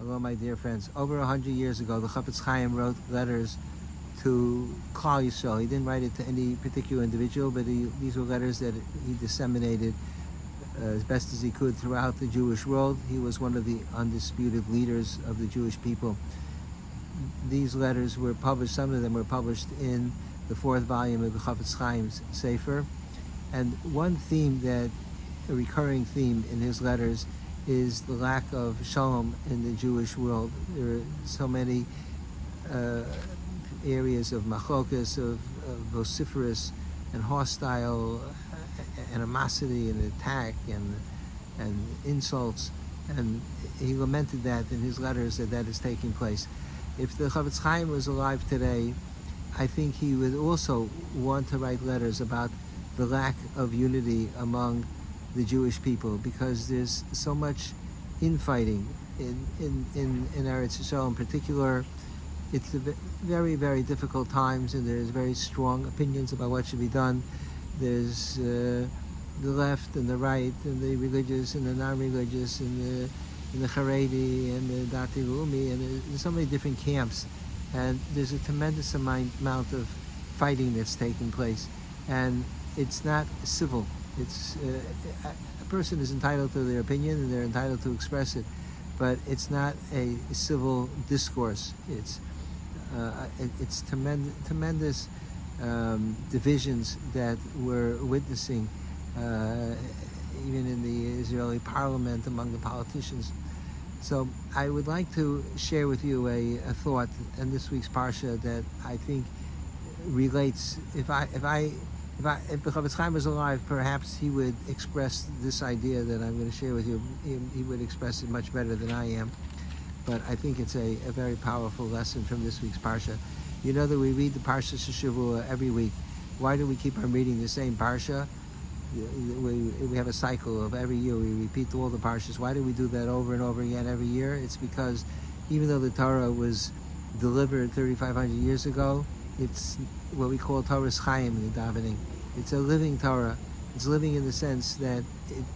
Hello, my dear friends. Over 100 years ago, the Chafetz Chaim wrote letters to Klal Yisrael. He didn't write it to any particular individual, but these were letters that he disseminated as best as he could throughout the Jewish world. He was one of the undisputed leaders of the Jewish people. These letters were published, some of them were published in the 4th volume of the Chafetz Chaim's Sefer. And one theme a recurring theme in his letters is the lack of shalom in the Jewish world. There are so many areas of machlokas, of vociferous and hostile animosity and attack and insults, and he lamented that in his letters that is taking place. If the Chafetz Chaim was alive today, I think he would also want to write letters about the lack of unity among the Jewish people, because there's so much infighting in Eretz Yisrael in particular. It's very, very difficult times, and there's very strong opinions about what should be done. There's the left and the right, and the religious and the non-religious, and the Haredi and the Dati Leumi, and there's so many different camps, and there's a tremendous amount of fighting that's taking place, and it's not civil. It's a person is entitled to their opinion, and they're entitled to express it, but it's not a civil discourse. It's tremendous divisions that we're witnessing, even in the Israeli parliament, among the politicians. So I would like to share with you a thought in this week's Parsha that I think relates. If the Chafetz Chaim was alive, perhaps he would express this idea that I'm going to share with you. He would express it much better than I am. But I think it's a very powerful lesson from this week's Parsha. You know that we read the Parsha Shavua every week. Why do we keep on reading the same Parsha? We have a cycle of every year. We repeat all the Parshas. Why do we do that over and over again every year? It's because even though the Torah was delivered 3,500 years ago, it's what we call Torah's Chaim in the davening. It's a living Torah. It's living in the sense that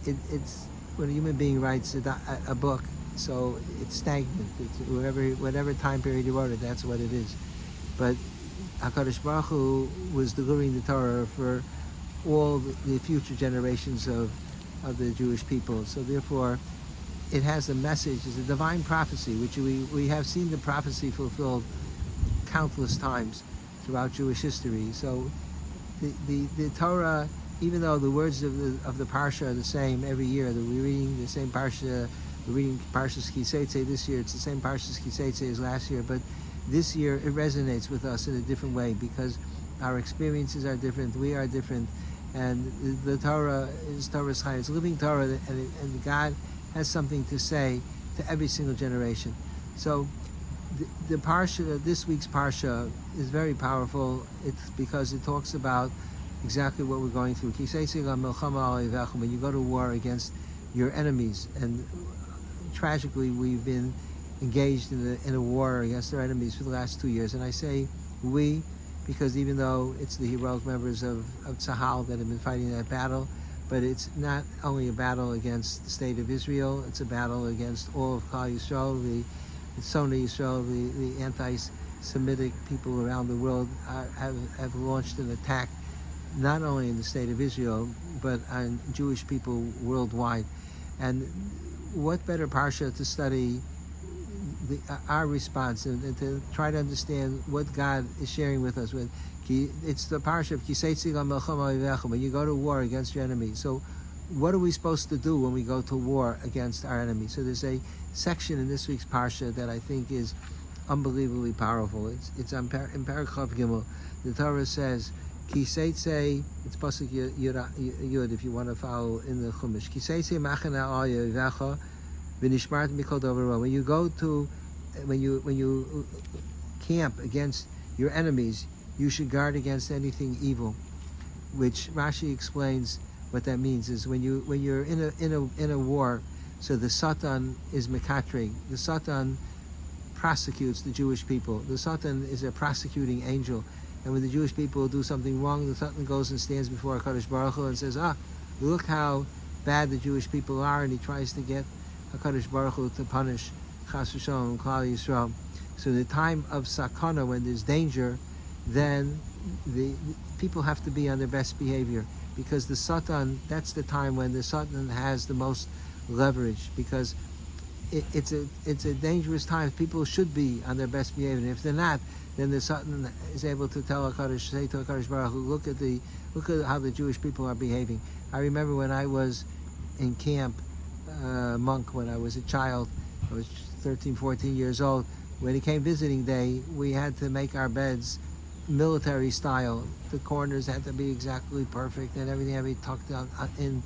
it's when a human being writes a book, so it's stagnant. It's whatever time period you wrote it, that's what it is. But HaKadosh Baruch Hu was delivering the Torah for all the future generations of the Jewish people. So therefore, it has a message. It's a divine prophecy, which we have seen the prophecy fulfilled countless times throughout Jewish history. So the Torah, even though the words of the Parsha are the same every year, that we're reading the same Parsha, we're reading Parshas Tzaizai this year, it's the same Parshas Tzaizai as last year, but this year it resonates with us in a different way because our experiences are different, we are different, and the Torah is Torah's Chaim. It's living Torah, and God has something to say to every single generation. So the Parsha, this week's Parsha, is very powerful. It's because it talks about exactly what we're going through. When you go to war against your enemies, and tragically we've been engaged in a war against our enemies for the last 2 years. And I say we, because even though it's the heroic members of Tzahal that have been fighting that battle, but it's not only a battle against the state of Israel, it's a battle against all of Klal Yisrael, the Sona Yisrael, the anti-Semitic people around the world have launched an attack not only in the state of Israel, but on Jewish people worldwide. And what better Parsha to study our response and to try to understand what God is sharing with us. It's the Parsha of Kiseitzi Melchama, when you go to war against your enemy. So what are we supposed to do when we go to war against our enemy? So there's a section in this week's Parsha that I think is unbelievably powerful. It's in Parachav Gimel. The Torah says, Kiseitze, it's Pasuk Yud if you want to follow in the Chumash. Kiseitze machana al v'nishmart mikol davar. When you camp against your enemies, you should guard against anything evil. Which Rashi explains what that means is when you're in a war, so the Satan is mekatrig. The Satan prosecutes the Jewish people. The Satan is a prosecuting angel. And when the Jewish people do something wrong, the Satan goes and stands before HaKadosh Baruch Hu and says, look how bad the Jewish people are, and he tries to get HaKadosh Baruch Hu to punish Chas v'shalom Klal Yisrael. So the time of sakana, when there's danger, then the people have to be on their best behavior, because the Satan, that's the time when the Satan has the most leverage, because it's a dangerous time. People should be on their best behavior, and if they're not, then the Satan is able to tell HaKadosh, say to HaKadosh Baruch Hu, look at how the Jewish people are behaving. I remember when I was in camp, monk, when I was a child, I was 13, 14 years old. When it came visiting day, we had to make our beds military style. The corners had to be exactly perfect, and everything had to be tucked down in.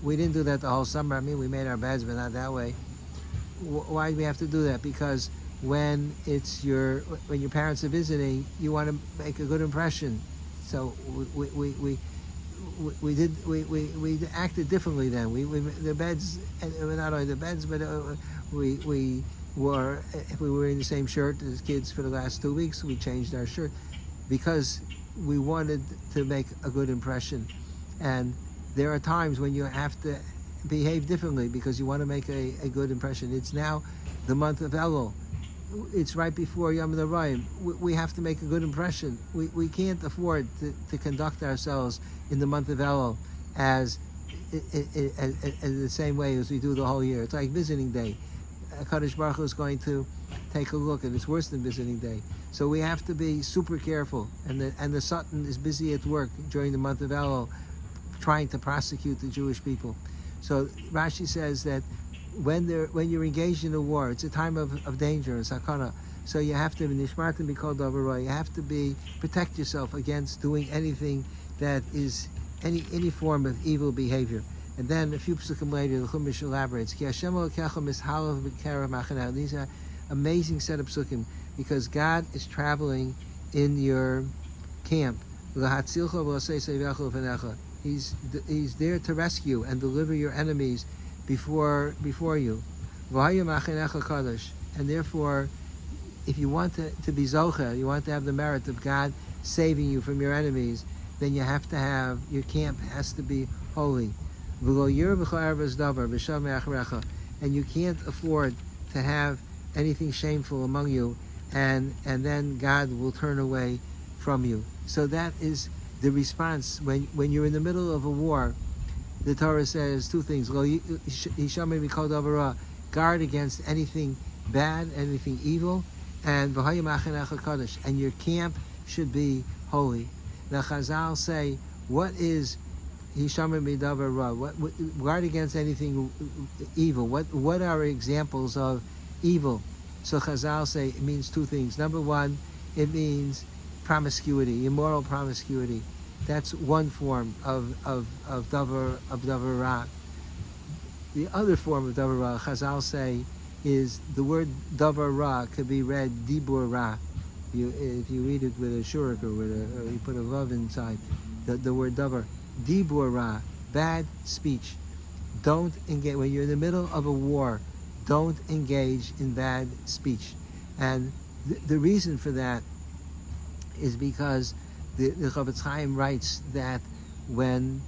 We didn't do that the whole summer. I mean, we made our beds, but not that way. Why do we have to do that? Because when your parents are visiting, you want to make a good impression. So we acted differently then. The beds, and not only the beds, but we wore, if we were in the same shirt as kids for the last 2 weeks, we changed our shirt because we wanted to make a good impression. And there are times when you have to behave differently because you want to make a good impression. It's now the month of Elul. It's right before Yom Noraim. We have to make a good impression. We can't afford to conduct ourselves in the month of Elul as in the same way as we do the whole year. It's like visiting day. Kadosh Baruch Hu is going to take a look, and it's worse than visiting day. So we have to be super careful. And the Satan is busy at work during the month of Elul, trying to prosecute the Jewish people. So Rashi says that when you're engaged in a war, it's a time of danger, sakana. So you have to nishmartim b'kol davar ra. You have to protect yourself against doing anything that is any form of evil behavior. And then a few psukim later, the Chumash elaborates. Ki Hashem Elokecha mishalav b'kerav machaneh. These are amazing set of psukim because God is traveling in your camp. L'hatzilcha v'lasei seivecha v'necha. He's there to rescue and deliver your enemies before you. V'hayu machanecha kadosh. And therefore, if you want to be zocha, you want to have the merit of God saving you from your enemies, then you have to have, your camp has to be holy. And you can't afford to have anything shameful among you, and then God will turn away from you. So that is the response when you're in the middle of a war. The Torah says two things: guard against anything bad, anything evil, and your camp should be holy. Now Chazal say, what is guard against anything evil? What are examples of evil? So Chazal say it means two things. Number one, it means promiscuity, immoral promiscuity. That's one form of davar ra. The other form of davar ra, Chazal say, is the word davar ra could be read dibur ra. If you read it with a shurik or you put a vav inside, the word davar. Dibur ra, bad speech. Don't engage when you're in the middle of a war. Don't engage in bad speech, and the reason for that is because the Chofetz Chaim writes that when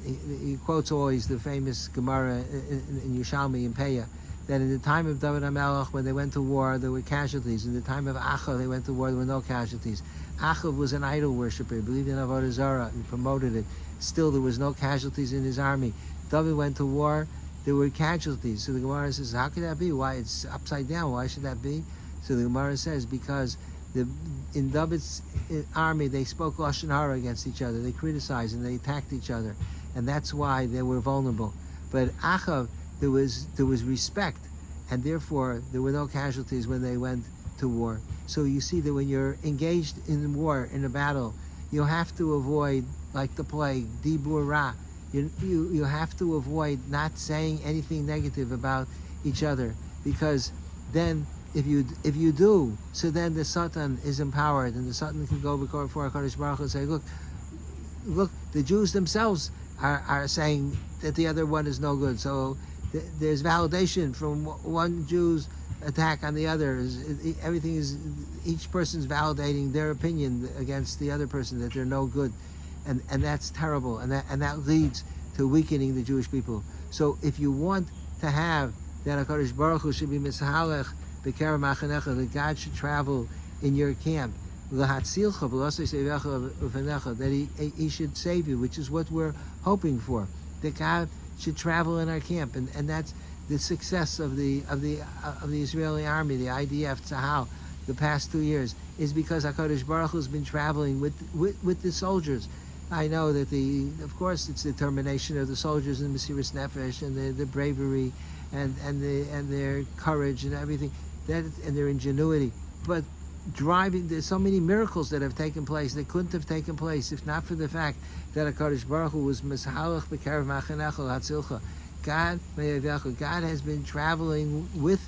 he quotes always the famous Gemara in Yerushalmi in Peah, that in the time of David HaMelech, when they went to war, there were casualties. In the time of Achav, they went to war, there were no casualties. Achav was an idol worshiper, he believed in Avodah Zarah, he promoted it. Still, there was no casualties in his army. David went to war, there were casualties. So the Gemara says, how could that be? Why? It's upside down. Why should that be? So the Gemara says, because in David's army, they spoke Lashon Hara against each other. They criticized and they attacked each other. And that's why they were vulnerable. But Achav, there was respect, and therefore there were no casualties when they went to war. So you see that when you're engaged in war, in a battle, you have to avoid, like the plague, dibur ra. You have to avoid not saying anything negative about each other, because then if you do, so then the Satan is empowered, and the Satan can go before HaKadosh Baruch Hu and say, look, the Jews themselves are saying that the other one is no good. So there's validation from one Jew's attack on the other. Everything is, each person's validating their opinion against the other person, that they're no good, and that's terrible, and that leads to weakening the Jewish people. So if you want to have that HaKadosh Baruch Hu should be misahalech b'kerav machanecha, that God should travel in your camp. That he should save you, which is what we're hoping for. That God should travel in our camp, and that's the success of the Israeli army, the IDF, Tzahal, the past 2 years, is because HaKadosh Baruch Hu has been traveling with the soldiers. I know that of course, it's the determination of the soldiers and Mesiras Nefesh and the bravery and their courage and everything, and their ingenuity. But there's so many miracles that have taken place that couldn't have taken place if not for the fact that HaKadosh Baruch Hu was Meshalach B'Kerev Machanecha Hatzilcha. God has been traveling with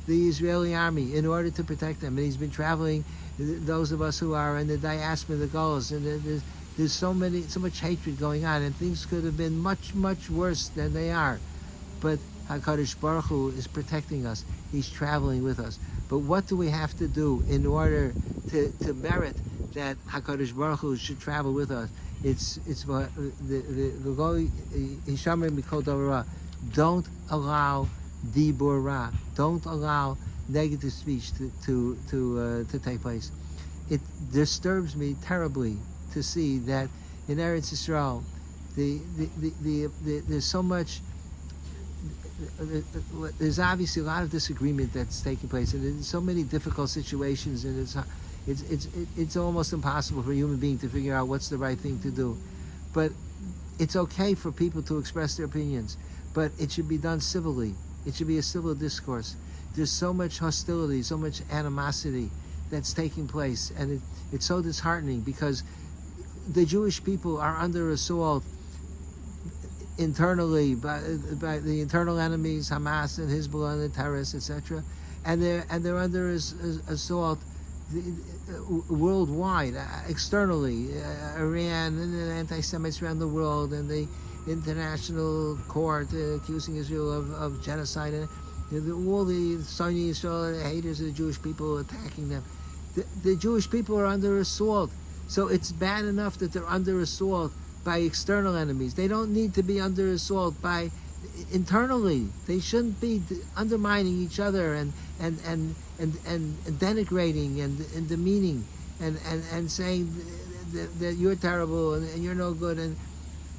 the Israeli army in order to protect them, and He's been traveling those of us who are in the diaspora, the Golos, and there's so much hatred going on, and things could have been much, much worse than they are. But HaKadosh Baruch Hu is protecting us. He's traveling with us. But what do we have to do in order to merit that HaKadosh Baruch Hu should travel with us? It's the Hishamrim Mikol Davarah. Don't allow dibur ra. Don't allow negative speech to take place. It disturbs me terribly to see that in Eretz Yisrael, there's so much. There's obviously a lot of disagreement that's taking place, and there's so many difficult situations, and it's almost impossible for a human being to figure out what's the right thing to do. But it's okay for people to express their opinions, but it should be done civilly. It should be a civil discourse. There's so much hostility, so much animosity that's taking place, and it's so disheartening because the Jewish people are under assault internally by the internal enemies, Hamas and Hezbollah and the terrorists, etc., and they're under assault worldwide, externally, Iran and the anti-Semites around the world, and the international court accusing Israel of genocide, and all the Sunni Israel haters of the Jewish people attacking them. The Jewish people are under assault, so it's bad enough that they're under assault by external enemies. They don't need to be under assault by internally. They shouldn't be undermining each other and denigrating and demeaning and saying that you're terrible and you're no good. And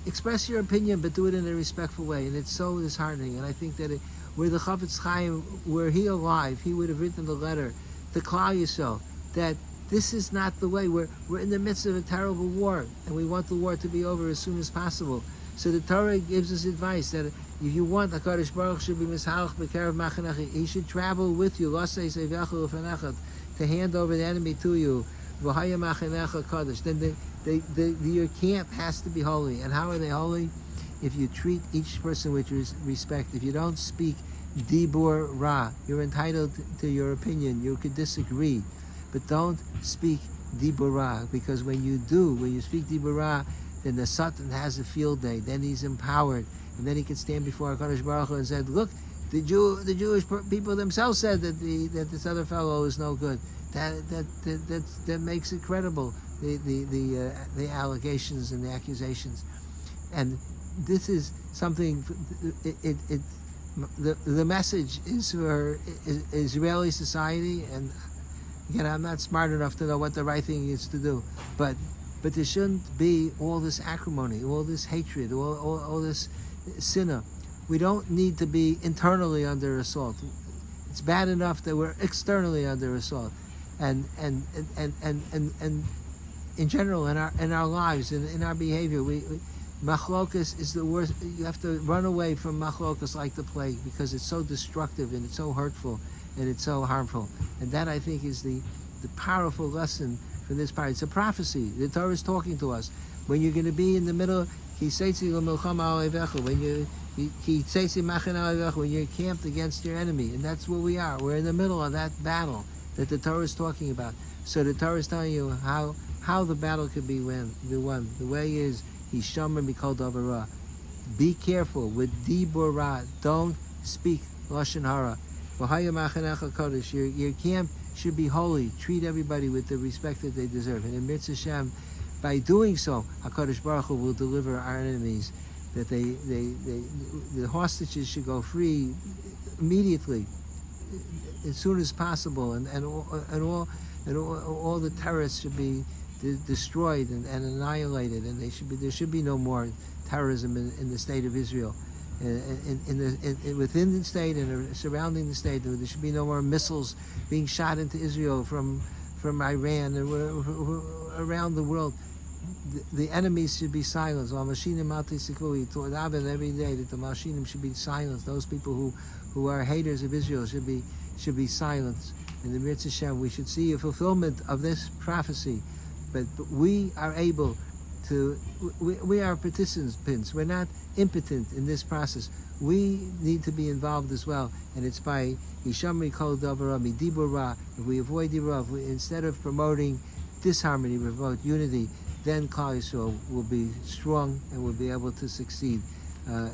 express your opinion, but do it in a respectful way. And it's so disheartening. And I think that were the Chafetz Chaim, were he alive, he would have written the letter to Klal Yisrael that this is not the way. We're in the midst of a terrible war, and we want the war to be over as soon as possible. So the Torah gives us advice that if you want HaKadosh Baruch should be Mishalach B'Kerev Machanecha, He should travel with you, to hand over the enemy to you. V'haya Machanecha Kadosh. Then your camp has to be holy. And how are they holy? If you treat each person with respect. If you don't speak dibur ra, you're entitled to your opinion. You could disagree, but don't speak dibur ra, because when you speak dibur ra, then the Satan has a field day. Then he's empowered, and then he can stand before HaKadosh Baruch Hu and say, "Look, the Jewish people themselves said that this other fellow is no good." That makes it credible. The allegations and the accusations, and this is something. The message is for Israeli society, and again, I'm not smart enough to know what the right thing is to do, but there shouldn't be all this acrimony, all this hatred, all this sinner. We don't need to be internally under assault. It's bad enough that we're externally under assault, and in general in our lives, in our behavior, machlokas is the worst. You have to run away from machlokas like the plague, because it's so destructive and it's so hurtful and it's so harmful. And that, I think, is the powerful lesson from this part. It's a prophecy. The Torah is talking to us. When you're going to be in the middle, when you're camped against your enemy, and that's where we are. We're in the middle of that battle that the Torah is talking about. So the Torah is telling you how the battle could be won. The way is Hishamar Mikol Davarah. Be careful with dibur ra. Don't speak lashon hara. V'haya machanecha kodesh. Your camp should be holy. Treat everybody with the respect that they deserve. And in Mitzvah Hashem, by doing so, HaKadosh Baruch Hu will deliver our enemies. That the hostages should go free immediately. as soon as possible, and all the terrorists should be destroyed and annihilated, and there should be no more terrorism in the state of Israel, within the state and surrounding the state. There should be no more missiles being shot into Israel from Iran and around the world. The enemies should be silenced. Every day that the Mashinim should be silenced. Those people who are haters of Israel should be silenced. In the Mirz Hashem, we should see a fulfillment of this prophecy. But we are able to. We are participants. We're not impotent in this process. We need to be involved as well, and it's by Yishamri Kol Davara Midibur Ra. If we avoid Dibur, instead of promoting disharmony, we promote unity, then Klal Yisrael will be strong and will be able to succeed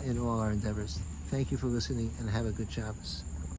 in all our endeavors. Thank you for listening, and have a good Shabbos.